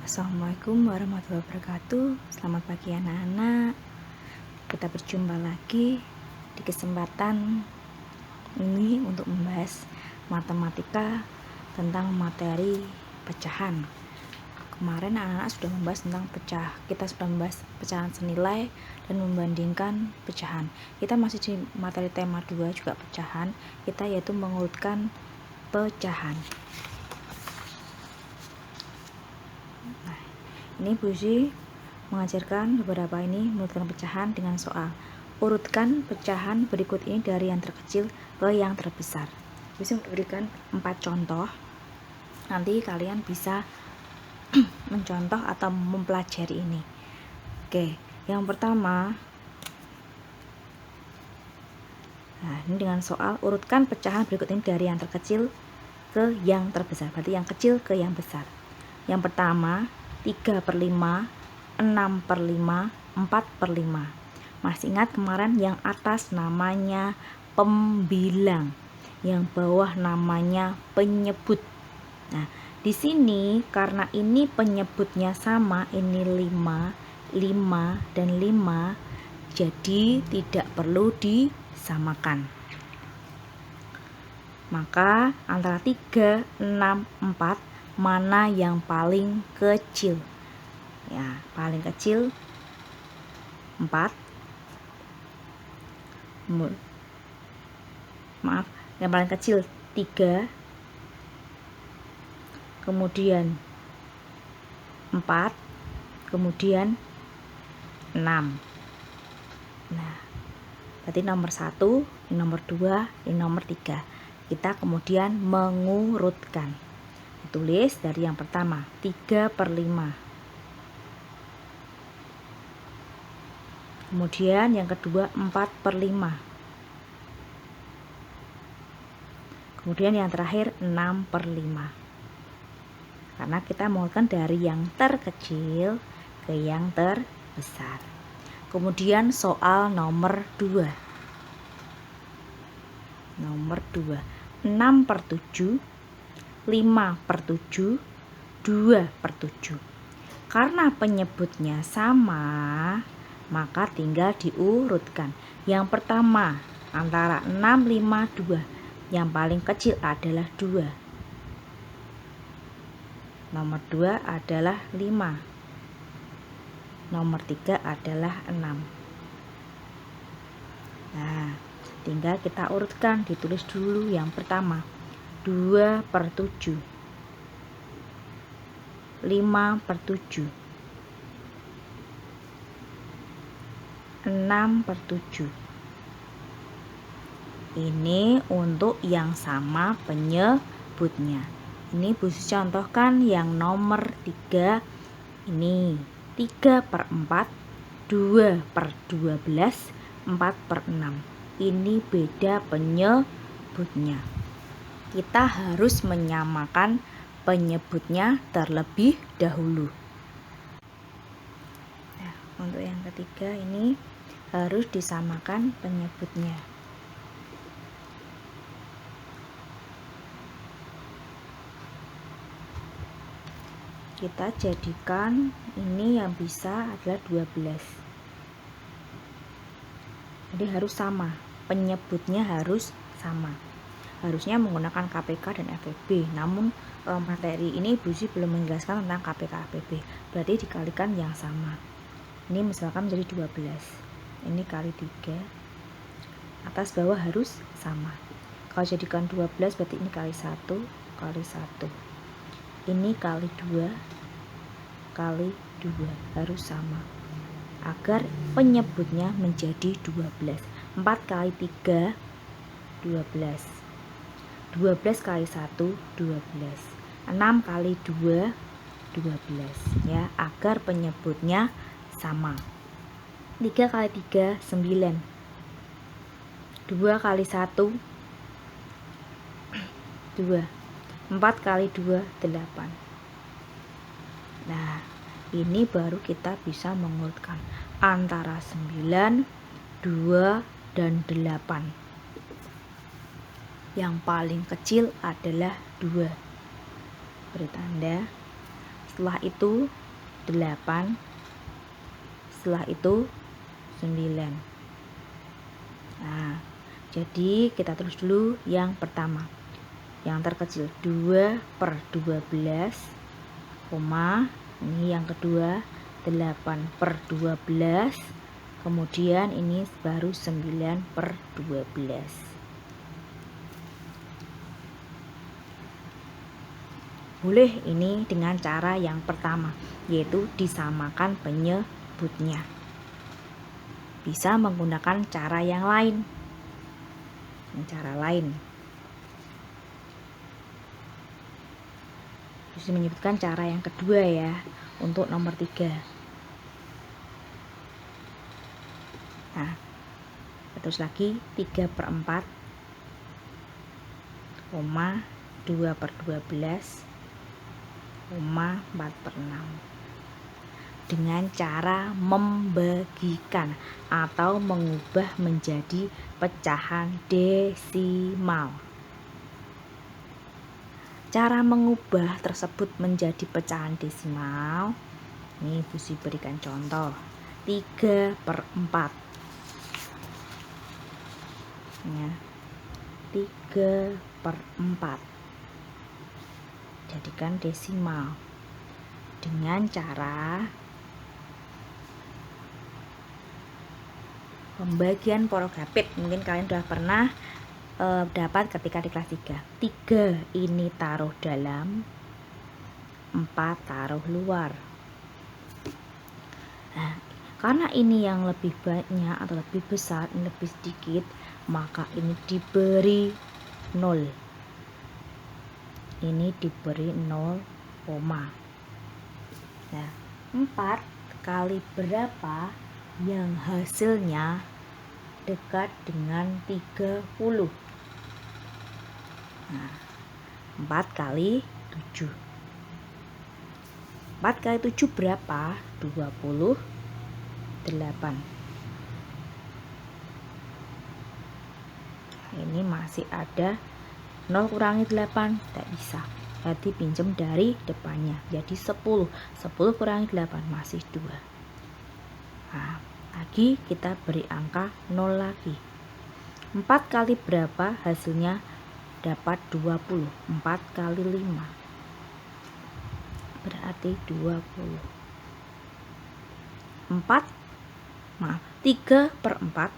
Assalamualaikum warahmatullahi wabarakatuh. Selamat pagi anak-anak. Kita berjumpa lagi di kesempatan ini untuk membahas matematika tentang materi pecahan. Kemarin anak-anak sudah membahas tentang kita sudah membahas pecahan senilai dan membandingkan pecahan. Kita masih di materi tema 2 juga pecahan, kita yaitu mengurutkan pecahan. Ini Bu Suzy mengajarkan beberapa ini mengurutkan pecahan dengan soal urutkan pecahan berikut ini dari yang terkecil ke yang terbesar. Bu Suzy memberikan 4 contoh. Nanti kalian bisa mencontoh atau mempelajari ini. Oke, yang pertama, nah ini dengan soal urutkan pecahan berikut ini dari yang terkecil ke yang terbesar. Berarti yang kecil ke yang besar. Yang pertama 3/5, 6/5, 4/5. Masih ingat kemarin yang atas namanya pembilang, yang bawah namanya penyebut. Nah, di sini karena ini penyebutnya sama, ini 5, 5 dan 5, jadi tidak perlu disamakan. Maka antara 3, 6, 4 mana yang paling kecil? Ya, paling kecil 4. Yang paling kecil 3. Kemudian 4. Kemudian 6. Nah, berarti nomor 1, nomor 2, nomor 3. Kita kemudian mengurutkan. Tulis dari yang pertama 3/5, kemudian yang kedua 4/5, kemudian yang terakhir 6/5, karena kita mengurutkan dari yang terkecil ke yang terbesar. Kemudian soal nomor 2, 6/7, 5/7, 2/7. Karena penyebutnya sama, maka tinggal diurutkan. Yang pertama antara 6, 5, 2. Yang paling kecil adalah 2. Nomor 2 adalah 5. Nomor 3 adalah 6. Nah, tinggal kita urutkan, ditulis dulu yang pertama 2/7, 5/7, 6/7. Ini untuk yang sama penyebutnya. Ini Bu Suzy contohkan yang nomor 3 ini 3/4, 2/12, 4/6. Ini beda penyebutnya. Kita harus menyamakan penyebutnya terlebih dahulu. Nah, untuk yang ketiga ini harus disamakan penyebutnya. Kita jadikan ini yang bisa adalah 12. Jadi harus sama, penyebutnya harus sama. Harusnya menggunakan KPK dan FEB, namun materi ini Bu Suzy belum menjelaskan tentang KPK FEB, berarti dikalikan yang sama. Ini misalkan menjadi 12, ini kali 3, atas bawah harus sama. Kalau jadikan 12 berarti ini kali 1 kali 1, ini kali 2 kali 2 harus sama agar penyebutnya menjadi 12. 4 kali 3 12, 12 kali 1 12, 6 kali 2 12, ya, agar penyebutnya sama. 3 kali 3 9, 2 kali 1 2, 4 kali 2 8. Nah, ini baru kita bisa mengurutkan antara 9, 2 dan 8. Yang paling kecil adalah 2. Beri tanda. setelah itu 8, setelah itu 9. Nah, jadi kita tulis dulu yang pertama, yang terkecil 2/12, ini yang kedua 8/12, kemudian ini baru 9/12. Boleh ini dengan cara yang pertama, yaitu disamakan penyebutnya. Bisa menggunakan cara yang lain. Cara lain. Bisa menyebutkan cara yang kedua ya, untuk nomor 3. Nah, terus lagi 3/4, 2/12, 4/6. Dengan cara membagikan atau mengubah menjadi pecahan desimal. Cara mengubah tersebut menjadi pecahan desimal, ini Busi berikan contoh, 3/4 ya, 3/4 jadikan desimal dengan cara pembagian porogapit. Mungkin kalian sudah pernah dapat ketika di kelas 3. 3 ini taruh dalam, 4 taruh luar. Nah, karena ini yang lebih banyak atau lebih besar, ini lebih sedikit, maka ini diberi 0. Ini diberi 0, nah 4 kali berapa yang hasilnya dekat dengan 30. Nah, 4 kali 7. 4 kali 7 berapa? 28. Ini masih ada 0 kurangi 8, tidak bisa. Berarti pinjam dari depannya. Jadi 10. 10 kurangi 8 masih 2. Nah, lagi kita beri angka 0 lagi. 4 kali berapa hasilnya dapat 20. 4 kali 5 berarti 20. 3/4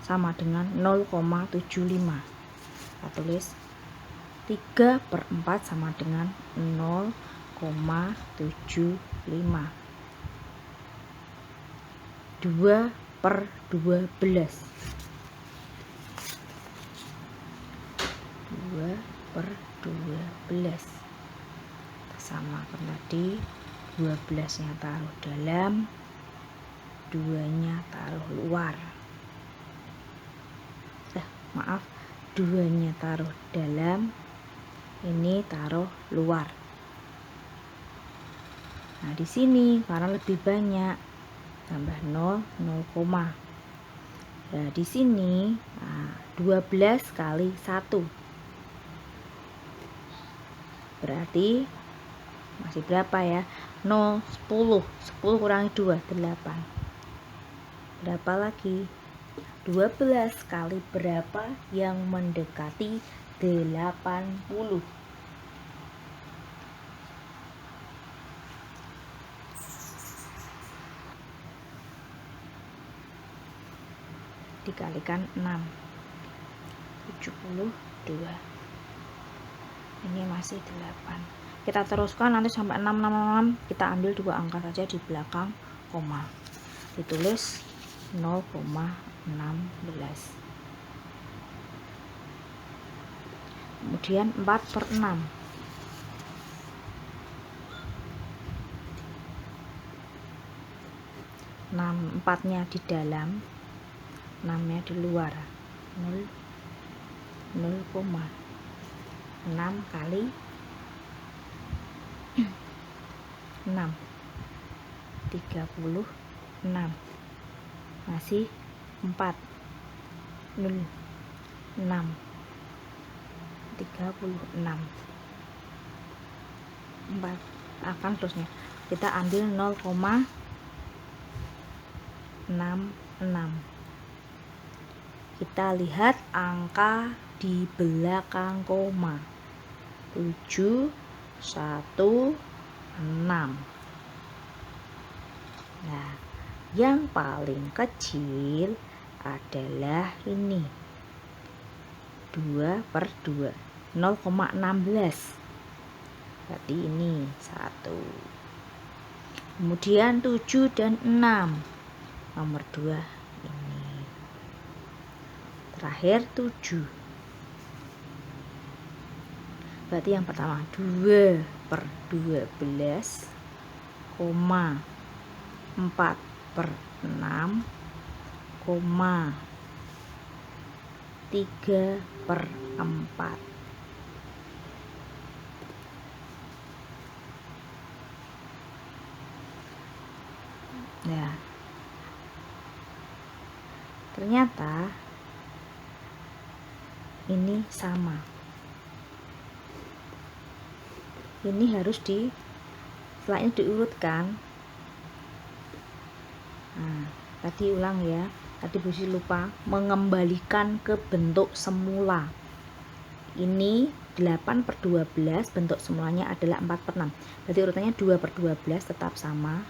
sama dengan 0,75. Kita tulis 3/4 sama dengan 0,75. 2/12. 2/12. Samakan tadi, 12-nya taruh dalam, 2-nya taruh luar. Maaf, 2-nya taruh dalam, ini taruh luar. Nah, di sini karena lebih banyak, tambah 0, 0, nah di sini 12 kali 1 berarti masih berapa ya? 0, 10. 10 kurangi 2, 8. Berapa lagi? 12 kali berapa yang mendekati 80? Dikalikan 6, 72. Ini masih 8. Kita teruskan nanti sampai 6, kita ambil 2 angka saja di belakang koma, ditulis 0,16. Kemudian 4/6. 4-nya di dalam, 6-nya di luar. 0,6 kali 6, 36. Masih 4, 0, 6, 36. 4 akan terusnya. Kita ambil 0,66. Kita lihat angka di belakang koma. 7, 1, 6. Nah, yang paling kecil adalah ini, 2/2, 0,16. Berarti ini 1. Kemudian 7 dan 6, nomor 2 ini. Terakhir 7. Berarti yang pertama 2/12, 4/6, 3/4. Nah, ternyata ini sama. Ini harus setelah ini diurutkan. Nah, tadi ulang ya. Tadi Busi lupa mengembalikan ke bentuk semula. Ini 8/12, bentuk semulanya adalah 4/6. Berarti urutannya 2/12 tetap sama.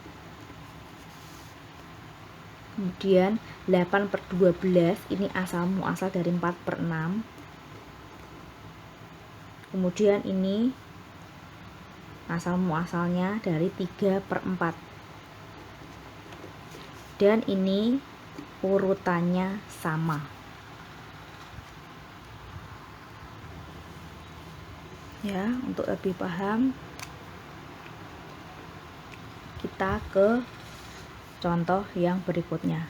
Kemudian 8/12 ini asal muasal dari 4/6. Kemudian ini asal muasalnya dari 3/4. Dan ini urutannya sama. Ya, untuk lebih paham kita ke contoh yang berikutnya.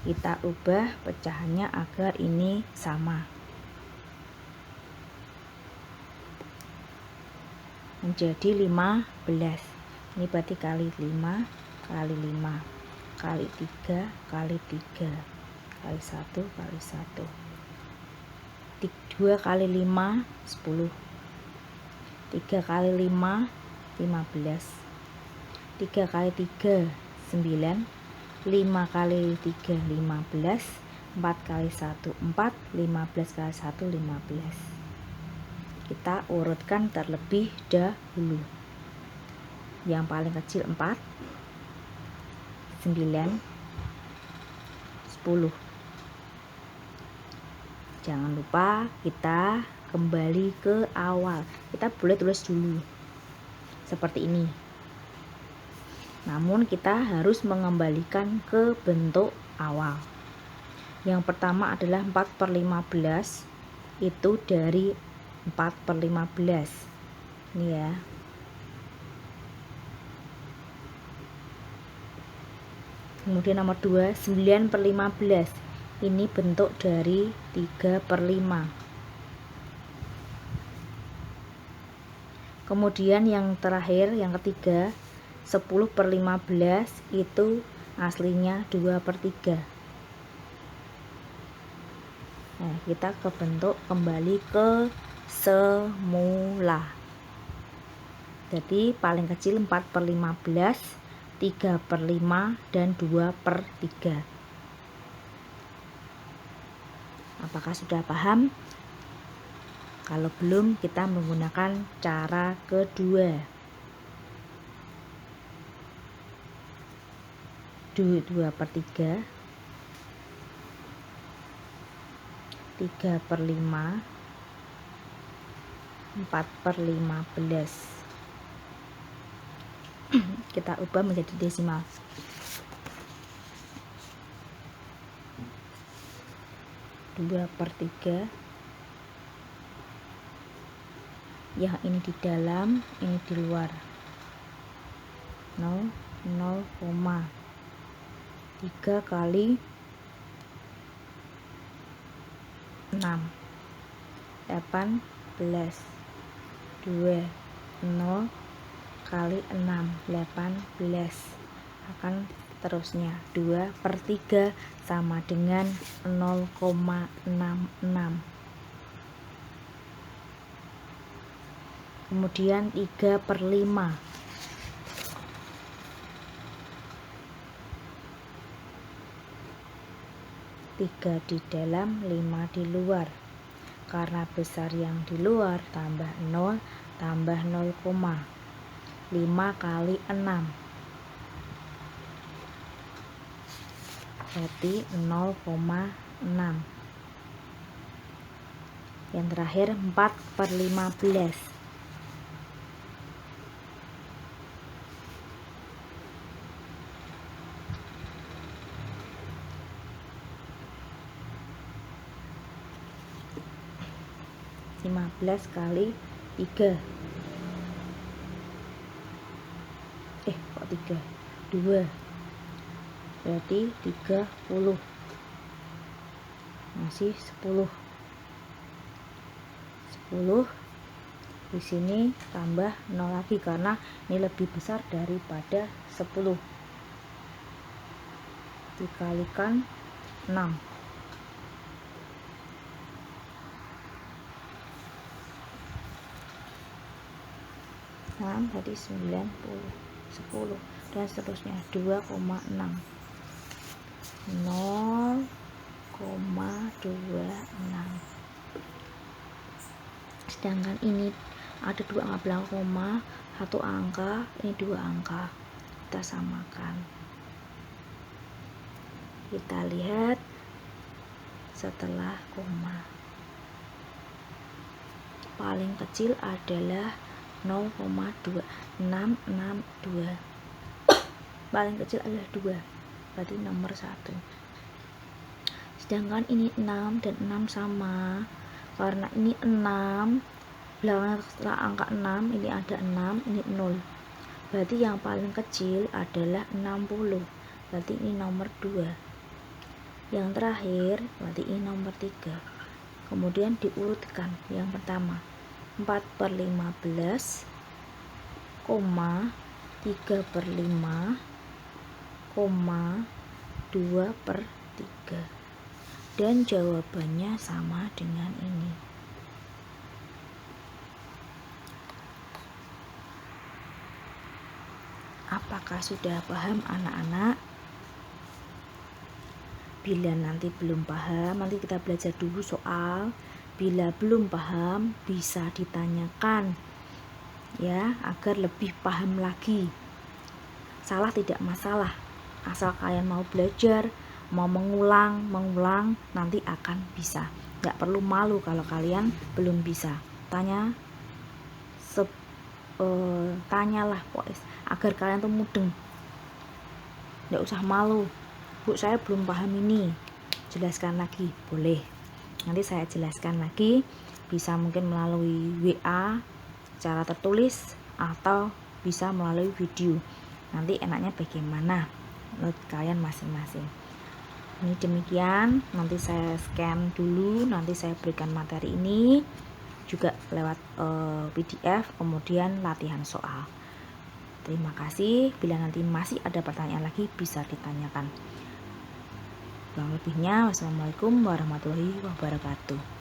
Kita ubah pecahannya agar ini sama. Menjadi 15. Ini berarti kali 5 kali 5 kali 3 kali 3 kali 1 kali 1. 2 kali 5 10. 3 kali 5 15. 3 kali 3 9. 5 kali 3 15. 4 kali 1 4. 15 kali 1 15. Kita urutkan terlebih dahulu. Yang paling kecil 4, 9, 10. Jangan lupa kita kembali ke awal. Kita boleh tulis dulu seperti ini. Namun kita harus mengembalikan ke bentuk awal. Yang pertama adalah 4/15. Itu dari 4/15. Ini ya. Kemudian nomor 2, 9/15. Ini bentuk dari 3/5. Kemudian yang terakhir, yang ketiga, 10/15 itu aslinya 2/3. Nah, kita ke bentuk kembali ke semula. Jadi paling kecil 4/15, 3/5 dan 2/3. Apakah sudah paham? Kalau belum, kita menggunakan cara kedua. 2/3, 3/5, 4/15. Kita ubah menjadi desimal. 2/3. Yang ini di dalam, ini di luar. 3 kali 6 18. 2 0 kali 6 18. Akan terusnya 2/3 sama dengan 0,66. Kemudian 3/5. 3 di dalam, 5 di luar. Karena besar yang di luar, tambah 0, tambah 0, 5 kali 6. Berarti 0,6. Yang terakhir 4/15. Lima belas kali 3. Kok 3? 2. Berarti 30. Masih 10. 10. Di sini tambah 0 lagi karena ini lebih besar daripada 10. Dikalikan 6. 6 berarti 90, 10 dan seterusnya. 2,6. 0,26. Sedangkan ini ada 2 angka belakang koma, 1 angka, ini 2 angka. Kita samakan. Kita lihat setelah koma. Paling kecil adalah 0,2662. Paling kecil adalah 2. Berarti nomor 1. Sedangkan ini 6 dan 6 sama. Karena ini 6, belakangnya setelah angka 6, ini ada 6, ini 0. Berarti yang paling kecil adalah 60. Berarti ini nomor 2. Yang terakhir, berarti ini nomor 3. Kemudian diurutkan. Yang pertama 4/15, 3/5, 2/3. Dan jawabannya sama dengan ini. Apakah sudah paham anak-anak? Bila nanti belum paham, nanti kita belajar dulu soal. Bila belum paham, bisa ditanyakan ya, agar lebih paham lagi. Salah tidak masalah, asal kalian mau belajar, mau mengulang, nanti akan bisa. Gak perlu malu kalau kalian belum bisa. Tanyalah pokoknya, agar kalian tuh mudeng. Gak usah malu. Bu, saya belum paham ini, jelaskan lagi. Boleh, nanti saya jelaskan lagi. Bisa mungkin melalui WA secara tertulis atau bisa melalui video. Nanti enaknya bagaimana menurut kalian masing-masing. Ini demikian, nanti saya scan dulu, nanti saya berikan materi ini juga lewat PDF, kemudian latihan soal. Terima kasih. Bila nanti masih ada pertanyaan lagi, bisa ditanyakan. Kurang lebihnya, wassalamualaikum warahmatullahi wabarakatuh.